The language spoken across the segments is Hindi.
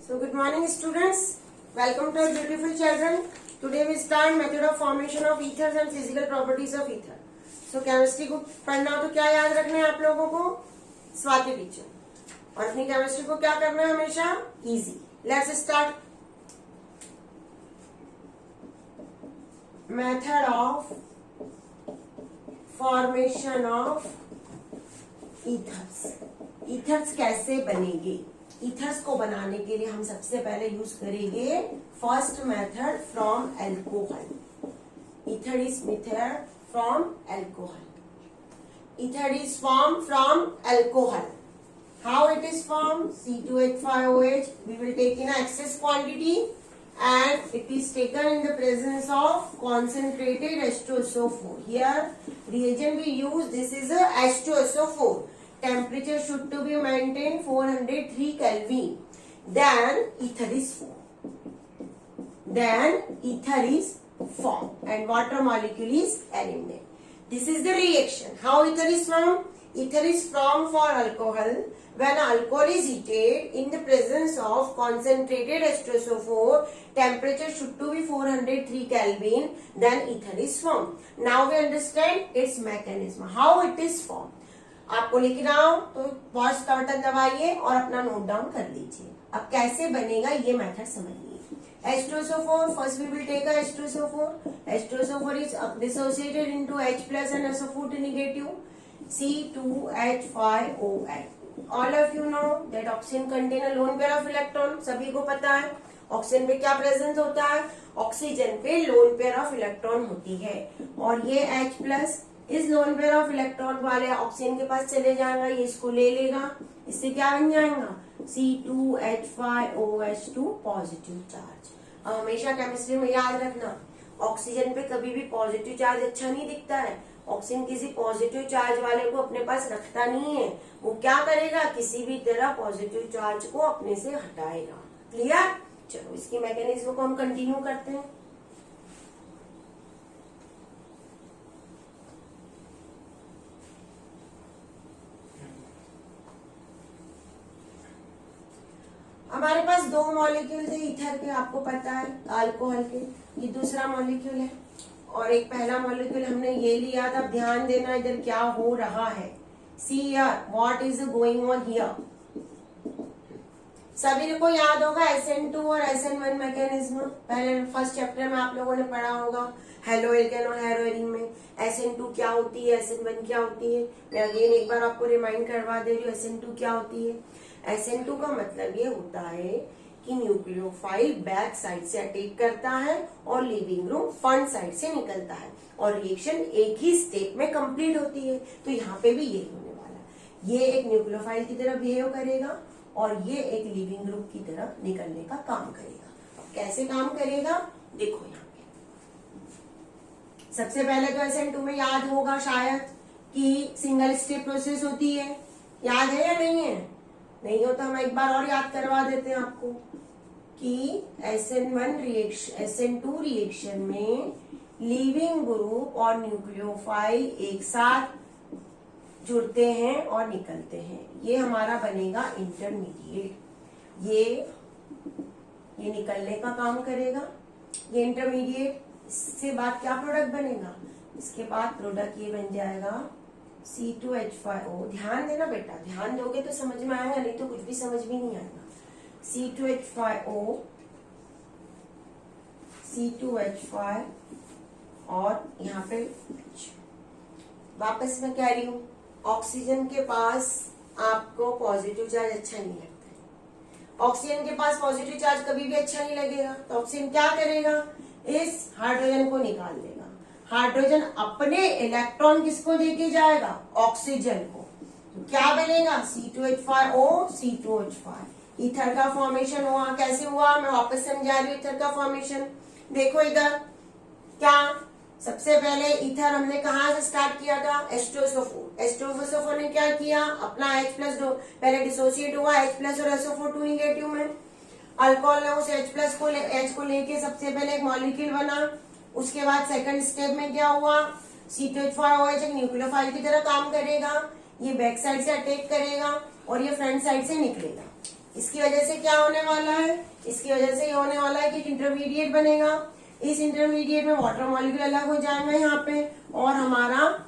So good morning students. Welcome to our beautiful children. Today we start method of formation of ethers and physical properties of ether. So chemistry को पढ़ना हो तो क्या याद रखना है आप लोगों को? स्वाति टीचर. और अपनी केमिस्ट्री को क्या करना है हमेशा? Easy. Let's start. Method of formation of ethers. ethers कैसे बनेंगे? ईथर्स को बनाने के लिए हम सबसे पहले यूज करेंगे first method from alcohol. Ether is method from alcohol. Ether is form from alcohol. How it is form? C2H5OH. We will take in excess quantity and it is taken in the presence of concentrated H2SO4. Here reagent we use, this is a H2SO4. Temperature should to be maintained 403 Kelvin. Then ether is formed. And water molecule is eliminated. This is the reaction. How ether is formed? Ether is formed for alcohol. When alcohol is heated in the presence of concentrated H2SO4, temperature should to be 403 Kelvin. Then ether is formed. Now we understand its mechanism. How it is formed. आपको लिखना हो तो पॉज का बटन दबाइए और अपना नोट डाउन कर लीजिए. अब कैसे बनेगा ये मेथड समझिए. H2SO4, first we will take a H2SO4. H2SO4 is dissociated into H plus and SO4 negative. C2H5OH. All of you know that oxygen contain a lone pair of electron. सभी को पता है ऑक्सीजन पे क्या प्रेजेंस होता है. ऑक्सीजन पे लोन पेयर ऑफ इलेक्ट्रॉन होती है और ये H प्लस इस लोन पेयर ऑफ इलेक्ट्रॉन वाले ऑक्सीजन के पास चले जाएगा. ये इसको ले लेगा. इससे क्या बन जाएगा? C2H5OH2 positive charge. हमेशा केमिस्ट्री में याद रखना ऑक्सीजन पे कभी भी पॉजिटिव चार्ज अच्छा नहीं दिखता है. ऑक्सीजन किसी पॉजिटिव चार्ज वाले को अपने पास रखता नहीं है. वो क्या करेगा? किसी भी तरह पॉजिटिव चार्ज को अपने से हटाएगा. क्लियर? चलो इसकी मैकेनिज्म को हम कंटिन्यू करते हैं. हमारे पास दो मॉलिक्यूल थे ईथर के, आपको पता है, अल्कोहल के. ये दूसरा मॉलिक्यूल है और एक पहला मॉलिक्यूल हमने ये लिया था. ध्यान देना इधर क्या हो रहा है. See here what is going on here. सभी को याद होगा SN2 और SN1 मैकेनिज्म. पहले फर्स्ट चैप्टर में आप लोगों ने पढ़ा होगा हेलो एल्केन और हेरोइन में SN2 क्या होती है, SN1 क्या होती है. मैं अगेन एक बार आपको रिमाइंड करवा दे रही हूँ SN2 क्या होती है. SN2 का मतलब ये होता है कि न्यूक्लियोफाइल बैक साइड से अटैक करता है और लिविंग ग्रुप फ्रंट साइड से निकलता है और रिएक्शन एक ही स्टेप में कंप्लीट होती है. तो यहाँ पे भी यही होने वाला है. ये एक न्यूक्लियोफाइल की तरह बिहेव करेगा और ये एक लिविंग ग्रुप की तरह निकलने का काम करेगा. कैसे काम करेगा देखो यहाँ पे. सबसे पहले तो SN2 में याद होगा शायद कि सिंगल स्टेप प्रोसेस होती है. याद है या नहीं है? नहीं हो तो हम एक बार और याद करवा देते हैं आपको कि SN2 रिएक्शन में लिविंग ग्रुप और न्यूक्लियोफाइल एक साथ जुड़ते हैं और निकलते हैं. ये हमारा बनेगा इंटरमीडिएट. ये निकलने का काम करेगा. ये इंटरमीडिएट. इससे बाद क्या प्रोडक्ट बनेगा? इसके बाद प्रोडक्ट ये बन जाएगा C2H5O. ध्यान देना बेटा, ध्यान दोगे तो समझ में आएगा, नहीं तो कुछ भी समझ में नहीं आएगा. C2H5 और यहाँ पे वापस मैं कह रही हूँ ऑक्सीजन के पास आपको पॉजिटिव चार्ज अच्छा नहीं लगता है. ऑक्सीजन के पास पॉजिटिव चार्ज कभी भी अच्छा नहीं लगेगा. तो ऑक्सीजन क्या करेगा? इस हाइड्रोजन को निकाल देगा. हाइड्रोजन अपने इलेक्ट्रॉन किसको देके जाएगा? ऑक्सीजन को. तो क्या बनेगा? C2H5O C2H5. ईथर का फॉर्मेशन हुआ. कैसे हुआ मैं वापस समझा रही हूँ. ईथर का फॉर्मेशन देखो इधर. क्या सबसे पहले ईथर हमने कहाँ से स्टार्ट किया था? H2SO4 ने क्या किया? अपना H प्लस पहले डिसोसिएट हुआ H प्लस और SO4 नेगेटिव में. अल्कोहल ने उस H को लेके सबसे पहले एक मॉलिक्यूल बना. उसके बाद सेकंड स्टेप में क्या हुआ? C2H5OH एक न्यूक्लियोफाइल की तरह काम करेगा. ये बैक साइड से अटैक करेगा और ये फ्रंट साइड से निकलेगा. इसकी वजह से क्या होने वाला है, इसकी वजह से ये होने वाला है कि इंटरमीडिएट बनेगा। इस इंटरमीडिएट में वाटर मॉलिक्यूल अलग हो जाएंगे यहाँ पे, और हमारा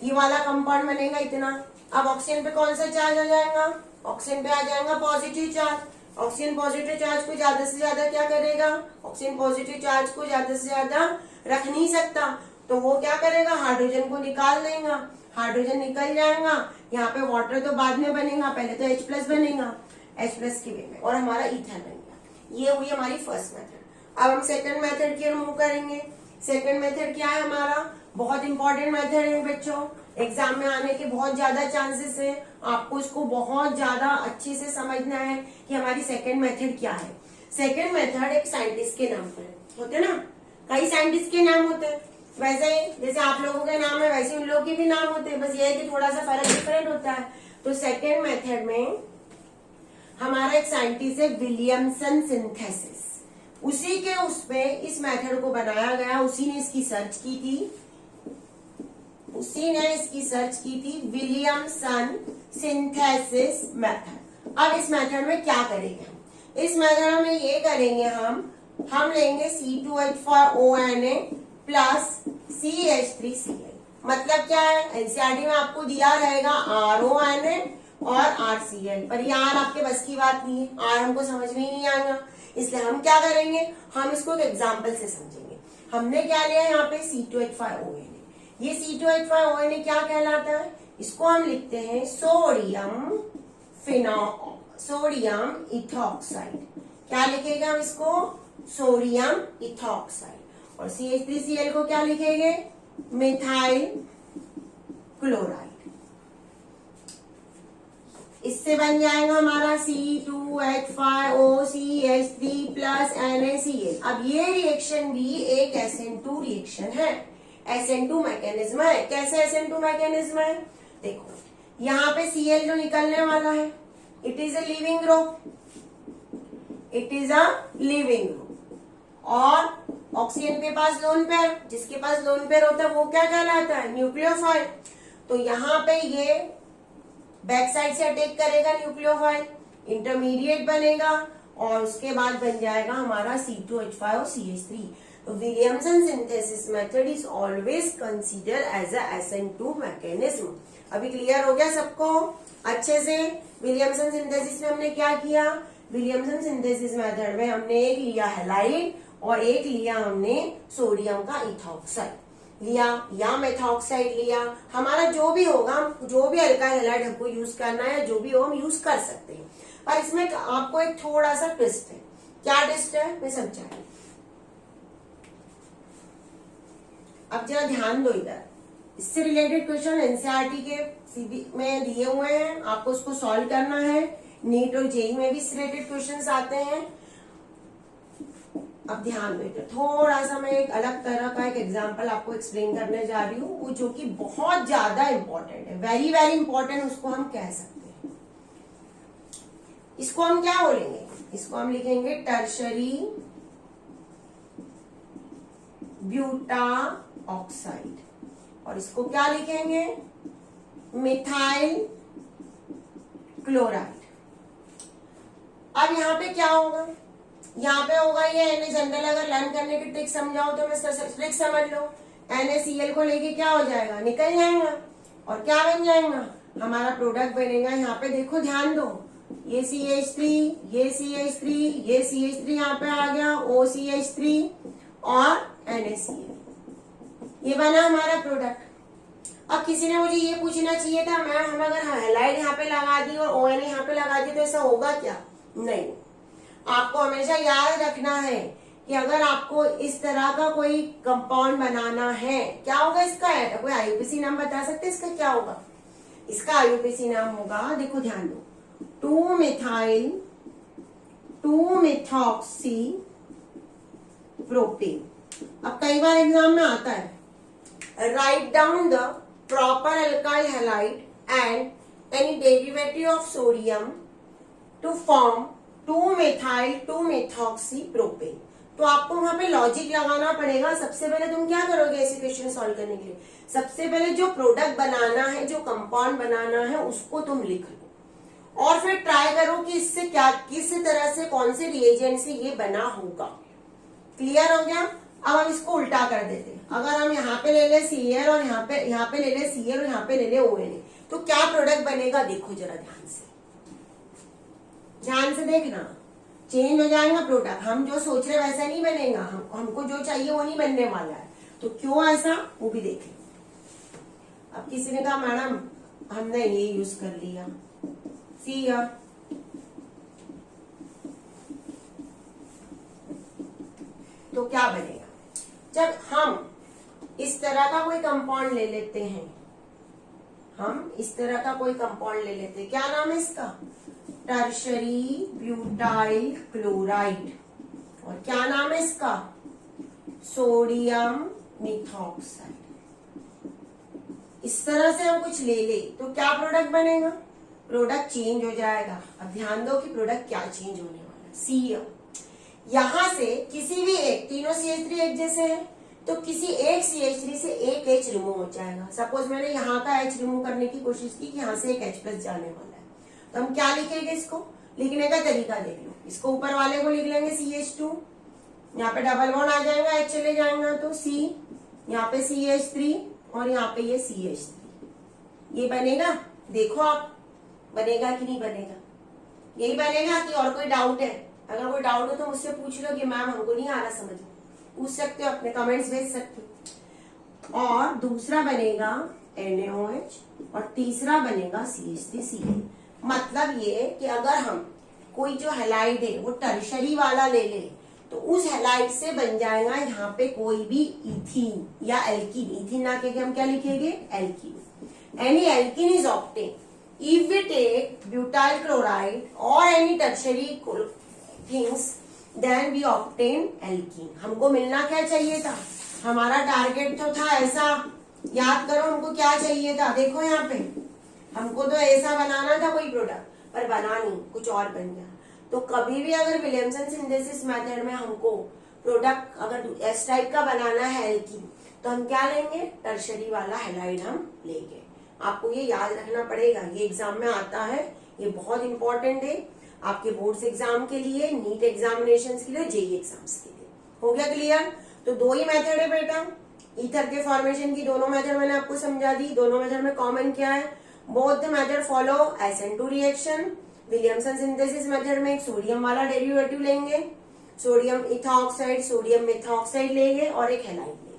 ये वाला कंपाउंड बनेगा इतना। अब ऑक्सीजन पे कौन सा चार्ज आ जाएगा, ऑक्सीजन पे आ जाएगा positive charge. Oxygen positive charge को ज्यादा से ज्यादा क्या करेगा, ऑक्सीजन पॉजिटिव चार्ज को ज्यादा से ज्यादा रख नहीं सकता, तो वो क्या करेगा, हाइड्रोजन को निकाल देगा। हाइड्रोजन निकल जाएगा, यहाँ पे वाटर तो बाद में बनेगा, पहले तो H+ बनेगा, H+ के वे में, और हमारा ईथर बन गया। ये हुई हमारी फर्स्ट मेथड। अब हम सेकंड मेथड की ओर मूव करेंगे। सेकंड मेथड क्या है हमारा, बहुत इंपॉर्टेंट मेथड है बच्चों, एग्जाम में आने के बहुत ज्यादा चांसेस है। आपको इसको बहुत ज्यादा अच्छे से समझना है कि हमारी सेकंड मेथड क्या है। सेकंड मेथड एक साइंटिस्ट के नाम पर होते ना, कई साइंटिस्ट के नाम होते हैं, वैसे ही जैसे आप लोगों के नाम है वैसे उन लोगों के भी नाम होते हैं, बस ये है कि थोड़ा सा फर्क डिफरेंट होता है। तो सेकंड मेथड में हमारा एक साइंटिस्ट है विलियमसन सिंथेसिस, उसी के उसपे इस मेथड को बनाया गया, उसी ने इसकी सर्च की थी, विलियमसन सिंथेसिस मेथड। अब इस मेथड में क्या करेंगे हम, इस मेथड में ये करेंगे हम लेंगे C2H5ONA प्लस CH3Cl। मतलब क्या है, एनसीईआरटी में आपको दिया रहेगा RONA और RCl, पर ये R आपके बस की बात नहीं है, R हमको समझ में ही नहीं आएगा, इसलिए हम क्या करेंगे, हम इसको एक एग्जाम्पल से समझेंगे। हमने क्या लिया यहाँ पे C2H5ONA, ये C2H5ONA क्या कहलाता है, इसको हम लिखते हैं सोडियम इथॉक्साइड। क्या लिखेंगे हम इसको, सोडियम इथॉक्साइड। और CH3Cl को क्या लिखेंगे, मिथाइल क्लोराइड। इससे बन जाएगा हमारा C2H5OCH3 प्लस NaCl। अब ये रिएक्शन भी एक SN2 रिएक्शन है, SN2 मैकेनिज्म है। कैसे SN2 मैकेनिज्म है, देखो यहाँ पे Cl जो निकलने वाला है, it is a leaving group, और ऑक्सीजन के पास लोन पेयर, जिसके पास लोन पेयर होता है वो क्या कहलाता है, न्यूक्लियोफाइल। तो यहाँ पे ये बैक साइड से अटैक करेगा न्यूक्लियोफाइल, इंटरमीडिएट बनेगा, और उसके बाद बन जाएगा हमारा C2H5 और CH3। तो Williamson synthesis method is always consider as a SN2 mechanism. अभी क्लियर हो गया सबको अच्छे से। विलियमसन सिंथेसिस में हमने क्या किया, विलियमसन सिंथेसिस मेथड में हमने एक लिया हैलाइड और एक लिया हमने सोडियम का इथॉक्साइड लिया या मेथॉक्साइड लिया। हमारा जो भी होगा, जो भी अल्काइल हैलाइड हमको यूज करना है, जो भी हो हम यूज कर सकते हैं, पर इसमें आपको एक थोड़ा सा ट्विस्ट है। क्या ट्विस्ट है मैं समझाऊंगी, अब जरा ध्यान दो इधर। इससे रिलेटेड क्वेश्चन एनसीईआरटी के सीबी में दिए हुए हैं, आपको उसको सॉल्व करना है। नीट और जेई में भी इससे रिलेटेड क्वेश्चंस आते हैं। अब ध्यान दो, थोड़ा सा मैं एक अलग तरह का एक एग्जांपल आपको एक्सप्लेन करने जा रही हूँ, वो जो कि बहुत ज्यादा इंपॉर्टेंट है, वेरी वेरी इंपॉर्टेंट उसको हम कह सकते हैं। इसको हम क्या बोलेंगे, इसको हम लिखेंगे टर्शरी ब्यूटा ऑक्साइड, और इसको क्या लिखेंगे, मिथाइल क्लोराइड। अब यहाँ पे क्या होगा, यहाँ पे होगा ये जनरल अगर लर्न करने की ट्रिक समझाओ तो मैं ट्रिक समझ लो, NaCl को लेके क्या हो जाएगा, निकल जाएगा, और क्या बन जाएगा, हमारा प्रोडक्ट बनेगा। यहाँ पे देखो ध्यान दो, ये CH3, ये CH3, ये CH3 यहाँ पे आ गया, OCH3 और NaCl, ये बना हमारा प्रोडक्ट। अब किसी ने मुझे ये पूछना चाहिए था, मैम हम अगर हैलाइड यहाँ पे लगा दी और ONA यहाँ पे लगा दी तो ऐसा होगा क्या, नहीं। आपको हमेशा याद रखना है कि अगर आपको इस तरह का कोई कंपाउंड बनाना है, क्या होगा इसका, कोई IUPAC नाम बता सकते हैं इसका क्या होगा, इसका IUPAC नाम होगा, देखो ध्यान दो, 2-मिथाइल 2-मिथॉक्सी प्रोपेन। अब कई बार एग्जाम में आता है, write down the proper alkyl halide and any derivative of sodium to form 2-मिथाइल 2-मिथॉक्सी प्रोपेन। तो आपको वहां पे लॉजिक लगाना पड़ेगा। सबसे पहले तुम क्या करोगे ऐसे क्वेश्चन सॉल्व करने के लिए, सबसे पहले जो प्रोडक्ट बनाना है, जो कंपाउंड बनाना है, उसको तुम लिख लो, और फिर ट्राई करो कि इससे क्या, किस तरह से, कौन से रिएजेंट से ये बना होगा। क्लियर हो गया। अब हम इसको उल्टा कर देते हैं। अगर हम यहाँ पे ले ले Cl और यहाँ पे ले ले Cl और यहाँ पे ले ले ONA, तो क्या प्रोडक्ट बनेगा? देखो जरा ध्यान से देखना, चेंज हो जाएगा प्रोडक्ट। हम जो सोच रहे वैसा नहीं बनेगा, हमको जो चाहिए वो नहीं बनने वाला है। तो क्यों ऐसा, वो भी देख लो। अब किसी ने कहा मैडम हमने ये यूज कर लिया, सी या तो क्या बनेगा? जब हम इस तरह का कोई कंपाउंड ले लेते हैं, हम इस तरह का कोई कंपाउंड ले लेते हैं, क्या नाम है इसका? Tertiary butyl chloride. और क्या नाम है इसका? Sodium methoxide. इस तरह से हम कुछ ले ले तो क्या प्रोडक्ट बनेगा? प्रोडक्ट चेंज हो जाएगा। अब ध्यान दो कि प्रोडक्ट क्या चेंज होने वाला है। सी यहां से किसी भी एक, तीनों CH3 एक जैसे हैं, तो किसी एक CH3 से एक H रिमूव हो जाएगा। सपोज मैंने यहाँ का H रिमूव करने की कोशिश की कि यहाँ से एक H+ जाने वाला है, तो हम क्या लिखेंगे? इसको लिखने का तरीका देख लो। इसको ऊपर वाले को लिख लेंगे CH2, यहाँ पे डबल बॉन्ड आ जाएगा, H चले जाएगा तो C, यहाँ पे CH3 और यहाँ पे ये CH3। ये बनेगा? देखो आप, बनेगा कि नहीं बनेगा? यही बनेगा कि और कोई डाउट है? अगर कोई डाउट हो तो मुझसे पूछ लो कि मैम हमको नहीं आ रहा समझ, पूछ सकते हो, अपने कमेंट्स भेज सकते हो। और दूसरा बनेगा NaOH और तीसरा बनेगा CH3Cl। मतलब ये कि अगर हम कोई जो हैलाइड है वो टर्शरी वाला ले ले तो उस हैलाइड से बन जाएगा यहाँ पे कोई भी इथीन या एल्कीन। इथीन ना कह के हम क्या लिखेंगे? Alkene. Any alkene is obtain if we take butyl chloride और any tertiary things, then we obtain alkene. हमको मिलना क्या चाहिए था? हमारा टारगेट तो था ऐसा, याद करो हमको क्या चाहिए था। देखो यहाँ पे हमको तो ऐसा बनाना था कोई प्रोडक्ट, पर बना नहीं, कुछ और बन गया। तो कभी भी अगर विलियमसन सिंथेसिस मेथड में हमको प्रोडक्ट अगर एस टाइप का बनाना है एल्कीन, तो हम क्या लेंगे? टर्शरी वाला हैलाइड हम लेंगे। आपको ये याद रखना पड़ेगा, ये एग्जाम में आता है, ये बहुत इंपॉर्टेंट है आपके बोर्ड्स एग्जाम के लिए, नीट एग्जामिनेशन के लिए, जेईई एग्जाम्स के लिए। हो गया क्लियर? तो दो ही मेथड है बेटा, ईथर के फॉर्मेशन की दोनों मेथड मैंने आपको समझा दी। दोनों मेथड में कॉमन क्या है? Both the method follow SN2 reaction. Williamson synthesis method में एक सोडियम वाला डेरिवेटिव लेंगे, सोडियम इथाऑक्साइड, सोडियम मेथॉक्साइड लेंगे और एक हैलाइड लेंगे।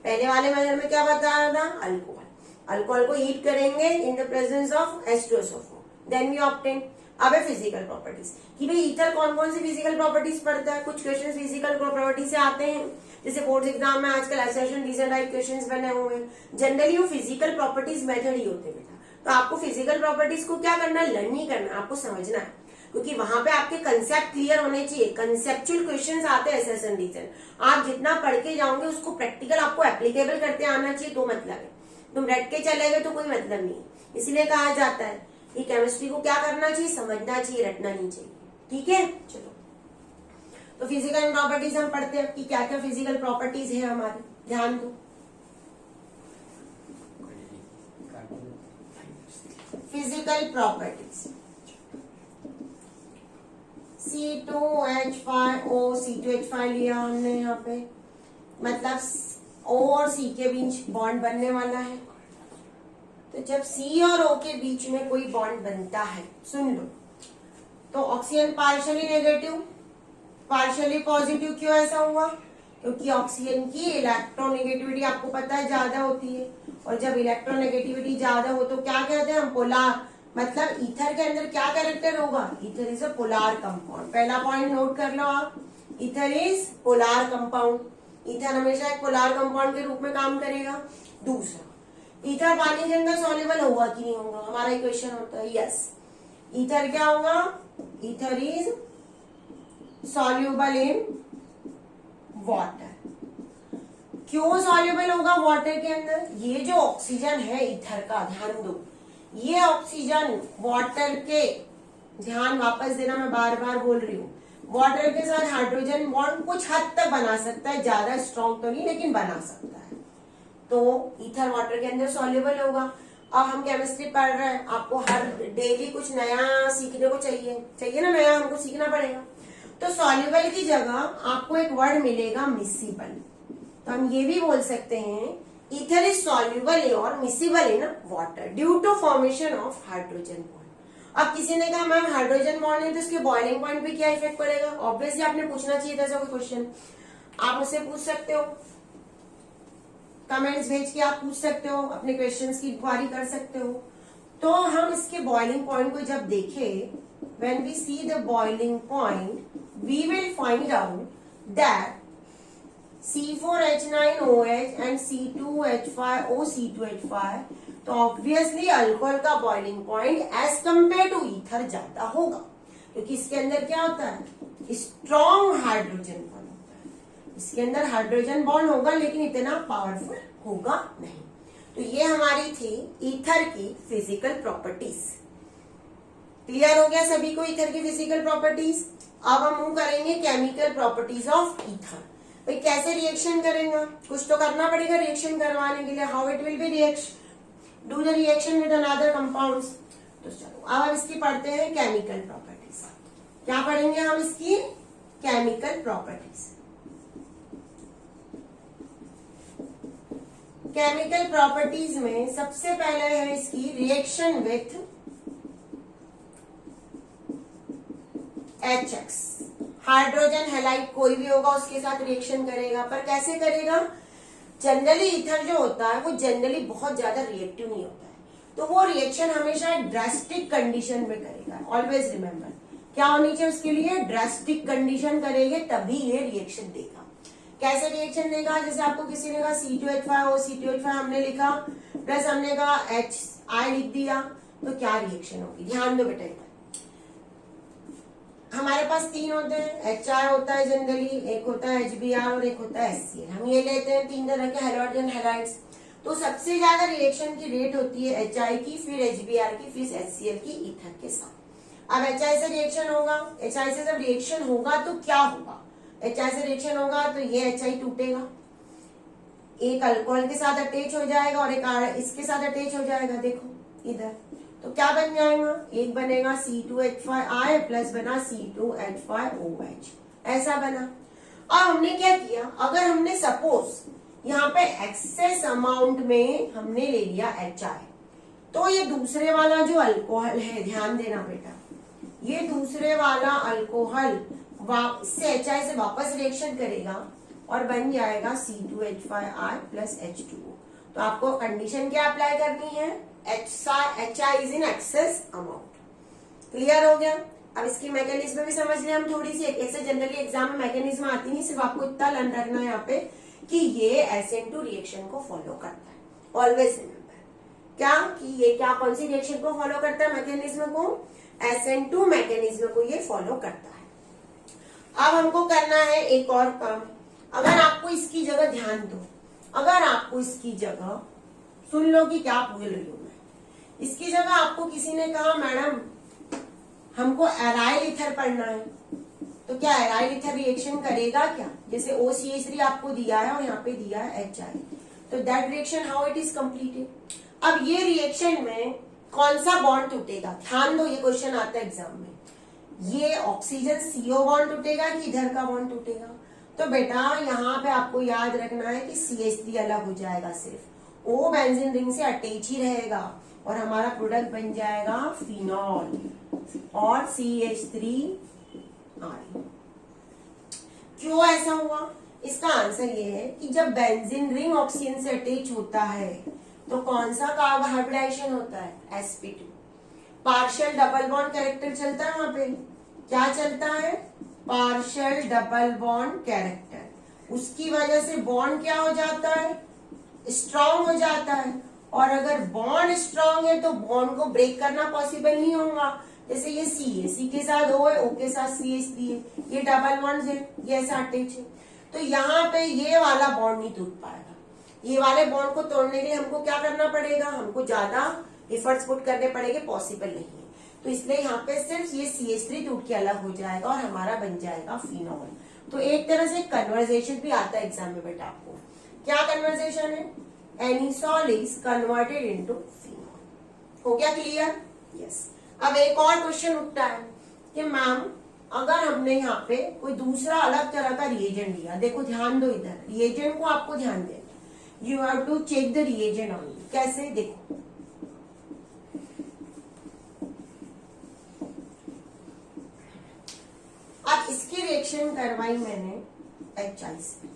पहले वाले मेथड में क्या बताया था? अल्कोहल। अल्कोहल को हीट करेंगे in the presence of H2SO4, then we obtain. अब है फिजिकल प्रॉपर्टीज कि भाई ईथर कौन कौन सी फिजिकल प्रॉपर्टीज पढ़ता है। कुछ क्वेश्चन फिजिकल प्रॉपर्टीज से आते हैं, जैसे बोर्ड एग्जाम में आजकल असर्शन रीजन टाइप क्वेश्चंस बने हुए हैं। जनरली वो फिजिकल प्रॉपर्टीज मेथड ही होते हैं बेटा। तो आपको फिजिकल प्रॉपर्टीज को क्या करना है? लर्न नहीं करना, आपको समझना है, क्योंकि वहां पे आपके कंसेप्ट क्लियर होने चाहिए। कंसेप्चुअल क्वेश्चंस आते हैं असर्शन रीजन, आप जितना पढ़ के जाओगे उसको प्रैक्टिकल आपको एप्लीकेबल करते आना चाहिए, तो मतलब है। तुम रट के चले गए तो कोई मतलब नहीं। इसलिए कहा जाता है कि केमिस्ट्री को क्या करना चाहिए? समझना चाहिए, रटना नहीं चाहिए। ठीक है, चलो। तो फिजिकल प्रॉपर्टीज हम पढ़ते हैं कि क्या क्या फिजिकल प्रॉपर्टीज है हमारी, ध्यान दो। फिजिकल प्रॉपर्टीज C2H5O, C2H5 लिया हमने यहाँ पे, मतलब O और C के बीच बॉन्ड बनने वाला है। तो जब C और O के बीच में कोई बॉन्ड बनता है, सुन लो, तो oxygen partially negative partially positive. क्यों ऐसा हुआ? क्योंकि ऑक्सीजन की इलेक्ट्रोनेगेटिविटी आपको पता है ज्यादा होती है, और जब इलेक्ट्रोनेगेटिविटी ज्यादा हो तो क्या कहते हैं हम? पोलार। मतलब ईथर के अंदर क्या कैरेक्टर होगा? Ether is a polar compound. पहला पॉइंट नोट कर लो आप, ether is polar compound. Ether हमेशा एक पोलार कंपाउंड के रूप में काम करेगा। दूसरा, ईथर पानी के अंदर सॉल्युबल होगा कि नहीं होगा? हमारा इक्वेशन होता है यस। ईथर क्या होगा? Ether is soluble in water. क्यों सॉल्युबल होगा वाटर के अंदर? ये जो ऑक्सीजन है ईथर का, ध्यान दो, ये ऑक्सीजन वाटर के, ध्यान वापस देना, मैं बार बार बोल रही हूँ, वाटर के साथ हाइड्रोजन बॉन्ड कुछ हद तक बना सकता है, ज्यादा स्ट्रॉन्ग तो नहीं लेकिन बना सकता है। तो ईथर वाटर के अंदर सॉल्युबल होगा। अब हम केमिस्ट्री पढ़ रहे हैं, आपको हर डेली कुछ नया सीखने को चाहिए ना, नया हमको सीखना पड़ेगा। तो सॉल्युबल की जगह आपको एक वर्ड मिलेगा मिसिबल। तो हम ये भी बोल सकते हैं ईथर इज सॉल्युबल और miscible in water due to formation of hydrogen bond. अब किसी ने कहा मैम हाइड्रोजन बॉन्ड है तो इसके बॉइलिंग पॉइंट पे क्या इफेक्ट पड़ेगा? ऑब्वियसली आपने पूछना चाहिए था ऐसा कोई क्वेश्चन, आप मुझसे पूछ सकते हो, कमेंट्स भेज के आप पूछ सकते हो, अपने क्वेश्चंस की इंक्वायरी कर सकते हो। तो हम इसके बॉइलिंग पॉइंट को जब देखें, when we see the boiling point, we will find out that C4H9OH and C2H5O C2H5, तो ऑब्वियसली अल्कोहल का boiling point as compare to ether ज्यादा होगा, क्योंकि इसके अंदर क्या होता है? स्ट्रॉन्ग हाइड्रोजन बॉन्ड होता है। इसके अंदर हाइड्रोजन बॉन्ड होगा लेकिन इतना पावरफुल होगा नहीं। तो ये हमारी थी ईथर की फिजिकल प्रॉपर्टीज। क्लियर हो गया सभी को ईथर की फिजिकल प्रॉपर्टीज? अब हम मूव करेंगे केमिकल प्रॉपर्टीज ऑफ ईथर। भाई कैसे रिएक्शन करेंगे? कुछ तो करना पड़ेगा रिएक्शन करवाने के लिए। How it will be reaction, do the reaction with another compounds. तो चलो अब हम इसकी पढ़ते हैं केमिकल प्रॉपर्टीज। क्या पढ़ेंगे हम इसकी? Chemical properties. केमिकल प्रॉपर्टीज में सबसे पहले है इसकी reaction with HX। Hydrogen halide कोई भी होगा उसके साथ रिएक्शन करेगा, पर कैसे करेगा? जनरली ईथर जो होता है वो जनरली बहुत ज्यादा रिएक्टिव नहीं होता है, तो वो रिएक्शन हमेशा ड्रास्टिक कंडीशन में करेगा। ऑलवेज रिमेम्बर क्या होनी चाहिए उसके लिए? ड्रास्टिक कंडीशन करेंगे तभी ये रिएक्शन देगा। कैसे रिएक्शन देगा? जैसे आपको किसी ने कहा C2H5O C2H5 हमने लिखा, प्लस हमने कहा HI लिख दिया, तो क्या रिएक्शन होगी? ध्यान दो बेटा, हमारे पास तीन होते हैं, HI होता है जनरली, एक होता है HBr और एक होता है HCl। हम ये लेते हैं तीन तरह के हाइड्रोजन हैलाइड्स। तो सबसे ज्यादा रिएक्शन की रेट होती है HI की, फिर HBr की, फिर HCl की ईथर के साथ। अब HI से रिएक्शन होगा, HI से जब रिएक्शन होगा तो क्या होगा? HI से रिएक्शन होगा तो ये HI टूटेगा, एक अल्कोहल के साथ अटैच हो जाएगा और एक इसके साथ अटैच हो जाएगा। देखो इधर, तो क्या बन जाएगा? एक बनेगा C2H5I प्लस बना C2H5OH, ऐसा बना। अब हमने क्या किया? अगर हमने सपोज यहाँ पे एक्सेस अमाउंट में हमने ले लिया HI, तो ये दूसरे वाला जो अल्कोहल है, ध्यान देना बेटा, ये दूसरे वाला अल्कोहल से HI से वापस रिएक्शन करेगा और बन जाएगा C2H5I प्लस H2O। तो आपको कंडीशन क्या अप्लाई करनी है? HI is in excess amount. Clear हो गया? अब इसकी मैकेनिज्म भी समझ लिया हम थोड़ी सी। ऐसे जनरली एग्जाम में मैकेनिज्म आती नहीं, सिर्फ आपको इतना लर्न रखना है यहाँ पे कि ये SN2 रिएक्शन को फॉलो करता है। ऑलवेज रिमेम्बर क्या कि ये क्या, कौन सी रिएक्शन को फॉलो करता है? मैकेनिज्म को, SN2 मैकेनिज्म को ये फॉलो करता है। अब हमको करना है एक और काम। अगर आपको इसकी जगह ध्यान दो, अगर आपको इसकी जगह सुन लो कि क्या बोल रही हूं मैं, इसकी जगह आपको किसी ने कहा मैडम हमको एराइल ईथर पढ़ना है, तो क्या एराइल ईथर रिएक्शन करेगा क्या? जैसे OCH3 आपको दिया है और यहाँ पे दिया है HI, तो that reaction how it is completed. अब ये रिएक्शन में कौन सा बॉन्ड टूटेगा? ध्यान दो, ये क्वेश्चन आता है एग्जाम में। ये ऑक्सीजन CO बॉन्ड टूटेगा कि इधर का बॉन्ड टूटेगा? तो बेटा यहाँ पे आपको याद रखना है कि CH3 अलग हो जाएगा, सिर्फ O बेंजीन रिंग से अटैच ही रहेगा और हमारा प्रोडक्ट बन जाएगा फिनॉल और CH3I। क्यों ऐसा हुआ? इसका आंसर ये है कि जब बेंजीन रिंग ऑक्सीजन से अटैच होता है तो कौन सा हाइब्रिडाइजेशन होता है? sp2। Partial double bond character चलता है वहां पे। क्या चलता है? Partial double bond character. उसकी वजह से बॉन्ड क्या हो जाता है? स्ट्रॉन्ग हो जाता है। और अगर बॉन्ड स्ट्रॉन्ग है तो बॉन्ड को ब्रेक करना पॉसिबल नहीं होगा। जैसे ये C है, C के साथ O है, O के साथ CH3 है, ये डबल बॉन्ड है, ये ऐसा अटैच है, तो यहाँ पे ये वाला बॉन्ड नहीं टूट पाएगा। ये वाले बॉन्ड को तोड़ने के लिए हमको क्या करना पड़ेगा? हमको ज्यादा एफर्ट्स पुट करने पड़ेंगे, पॉसिबल नहीं है। तो इसलिए यहाँ पे सिर्फ ये CH3 टूट के अलग हो जाएगा और हमारा बन जाएगा फिनॉल। तो एक तरह से कन्वर्जेशन भी आता है एग्जाम में बेटा आपको। क्या कन्वर्जेशन है? Anisole is converted into phenol. हो गया क्लियर? यस। अब एक और क्वेश्चन उठता है कि मैम अगर हमने यहाँ पे कोई दूसरा अलग तरह का रिएजेंट लिया, देखो ध्यान दो इधर, रिएजेंट को आपको ध्यान देना, you have to check the reagent only. कैसे? देखो अब इसकी रिएक्शन करवाई मैंने HI से,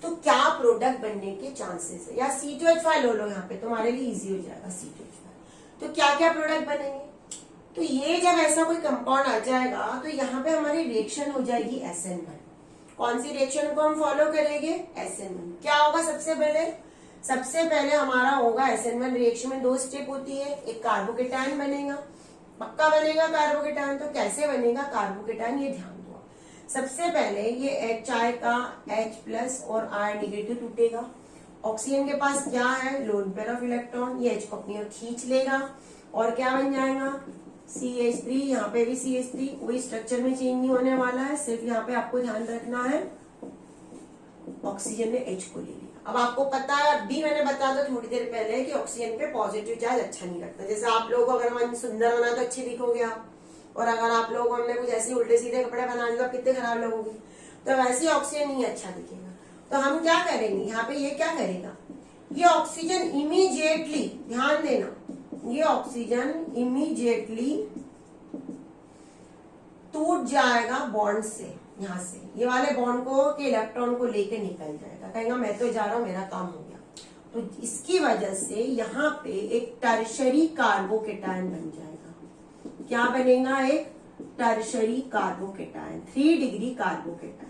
तो क्या प्रोडक्ट बनने के चांसेस है? या C2H5 लो यहाँ पे, तुम्हारे लिए इजी हो जाएगा C2H5। तो क्या क्या प्रोडक्ट बनेंगे? तो ये जब ऐसा कोई कंपाउंड आ जाएगा तो यहाँ पे हमारी रिएक्शन हो जाएगी SN1। कौन सी रिएक्शन को हम फॉलो करेंगे? SN1। क्या होगा सबसे पहले? सबसे पहले हमारा होगा SN1 रिएक्शन में 2 स्टेप होती है, एक कार्बोकेटायन बनेगा, पक्का बनेगा कार्बोकेटायन। तो कैसे बनेगा कार्बोकेटायन, ये ध्यान दो। सबसे पहले ये HI का H+ और R नेगेटिव टूटेगा, ऑक्सीजन के पास क्या है? लोन पेयर ऑफ इलेक्ट्रॉन, ये H को अपनी ओर खींच लेगा और क्या बन जाएगा? CH3। यहाँ पे भी CH3, कोई स्ट्रक्चर में चेंज नहीं होने वाला है, सिर्फ यहाँ पे आपको ध्यान रखना है ऑक्सीजन ने H को ले लिया। अब आपको पता है, अभी मैंने बताया था थोड़ी देर पहले कि ऑक्सीजन पे पॉजिटिव चार्ज अच्छा नहीं लगता। जैसे आप लोगों को अगर मन सुंदर बना तो अच्छे दिखोगे आप, और अगर आप लोगों को हमने कुछ ऐसे उल्टे सीधे कपड़े बना दिए तो कितने खराब लगोगे। तो वैसे ऑक्सीजन नहीं अच्छा दिखेगा। तो हम क्या करेंगे, यहाँ पे ये क्या करेगा, ये ऑक्सीजन इमीडिएटली, ध्यान देना, ये ऑक्सीजन इमीडिएटली टूट जाएगा बॉन्ड से, यहाँ से ये वाले बॉन्ड को के इलेक्ट्रॉन को लेके निकल जाएगा, कहेगा मैं तो जा रहा हूं, मेरा काम हो गया। तो इसकी वजह से यहाँ पे एक टर्शरी कार्बोकेटायन बन जाएगा। क्या बनेगा? एक टर्शरी कार्बोकेटायन, 3 डिग्री कार्बोकेटायन।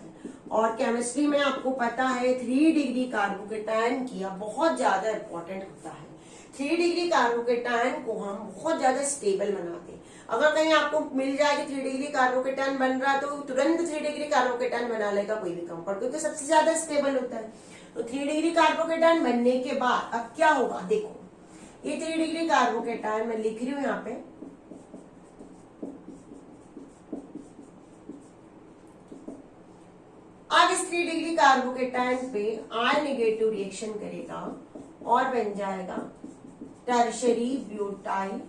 और केमिस्ट्री में आपको पता है 3 डिग्री कार्बोकेटायन किया बहुत ज्यादा इंपॉर्टेंट होता है। 3 डिग्री कार्बोकेटायन को हम बहुत ज्यादा स्टेबल बनाते हैं। अगर कहीं आपको मिल जाए कि 3 डिग्री कार्बोकेटायन बन रहा है तो तुरंत 3 डिग्री कार्बोकेटायन बना लेगा कोई भी कंपाउंड, क्योंकि सबसे ज्यादा स्टेबल होता है। तो 3 डिग्री कार्बोकेटायन बनने के बाद अब क्या होगा, देखो ये 3 डिग्री कार्बोकेटायन मैं लिख रही हूं यहाँ पे, अब इस 3 डिग्री कार्बोकेटायन पे R नेगेटिव रिएक्शन करेगा और बन जाएगा टर्शरी ब्यूटाइल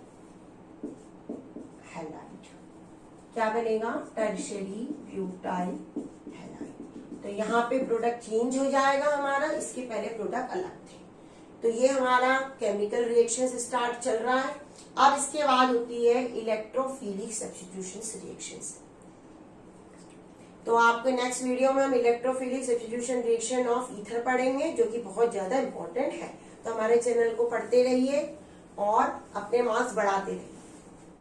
हैलाइड। क्या बनेगा? Tertiary butyl halide. तो यहाँ पे प्रोडक्ट चेंज हो जाएगा हमारा, इसके पहले प्रोडक्ट अलग थे। तो ये हमारा केमिकल रिएक्शन स्टार्ट चल रहा है। अब इसके बाद होती है इलेक्ट्रोफिलिक सब्स्टिट्यूशन रिएक्शंस। तो आपके नेक्स्ट वीडियो में हम electrophilic substitution reaction of ether पढ़ेंगे, जो कि बहुत ज्यादा इंपॉर्टेंट है। तो हमारे चैनल को पढ़ते रहिए और अपने मार्क्स बढ़ाते रहिए।